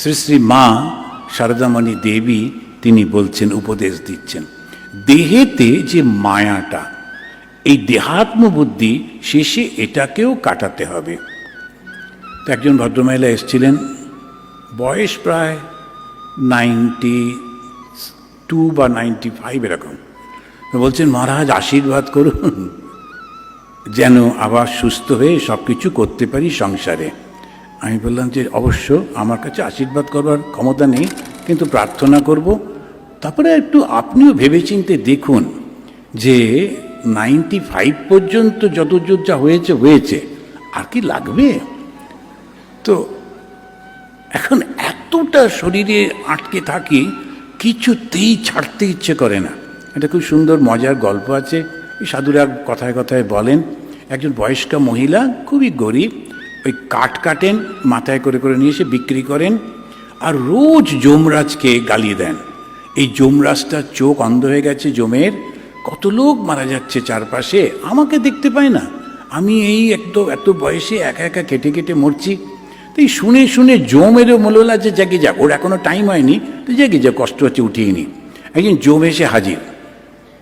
শ্রী শ্রী মা শারদামণি দেবী তিনি বলছেন, উপদেশ দিচ্ছেন, দেহেতে যে মায়াটা, এই দেহাত্ম বুদ্ধি শেষে এটাকেও কাটাতে হবে। তো একজন ভদ্রমহিলা এসেছিলেন, বয়স প্রায় 92 বা 95 এরকম। বলছেন, মহারাজ আশীর্বাদ করুন যেন আবার সুস্থ হয়ে সব কিছু করতে পারি সংসারে। আমি বললাম যে অবশ্য আমার কাছে আশীর্বাদ করবার ক্ষমতা নেই, কিন্তু প্রার্থনা করব। তারপরে একটু আপনিও ভেবেচিন্তে দেখুন যে 95 পর্যন্ত যত যা হয়েছে হয়েছে, আর কি লাগবে? তো এখন এতটা শরীরে আটকে থাকি, কিছুতেই ছাড়তে ইচ্ছে করে না। এটা খুব সুন্দর মজার গল্প আছে, এই সাধুরা কথায় কথায় বলেন। একজন বয়স্কা মহিলা, খুবই গরিব, ওই কাঠ কাটেন, মাথায় করে করে নিয়ে এসে বিক্রি করেন, আর রোজ যমরাজকে গালি দেন। এই যমরাজটার চোখ অন্ধ হয়ে গেছে, যমের। কত লোক মারা যাচ্ছে চারপাশে, আমাকে দেখতে পায় না, আমি এই এত বয়সে একা একা কেটে কেটে মরছি। তো এই শুনে শুনে যমেরও মূল্যলা যে জাগে যাক, ওর এখনো টাইম হয়নি, তো জাগে যা, কষ্ট হচ্ছে উঠিয়ে নি। একদিন যম এসে হাজির।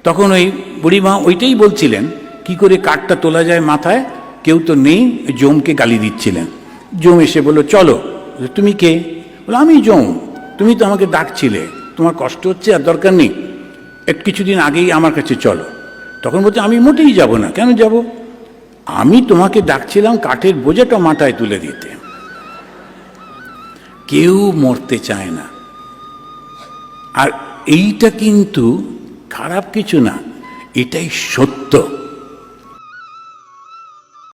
তখন ওই বুড়িমা ওইটাই বলছিলেন, কি করে কাঠটা তোলা যায় মাথায়, কেউ তো নেই, যমকে গালি দিচ্ছিলেন। যম এসে বললো, চলো। তুমি কে? বলো, আমি যম, তুমি তো আমাকে ডাকছিলে, তোমার কষ্ট হচ্ছে, আর দরকার নেই, কিছুদিন আগেই আমার কাছে চলো। তখন বলছে, আমি মোটেই যাব না। কেন যাব? আমি তোমাকে ডাকছিলাম কাঠের বোঝাটা মাথায় তুলে দিতে। কেউ মরতে চায় না, আর এইটা কিন্তু খারাপ কিছু না, এটাই সত্য।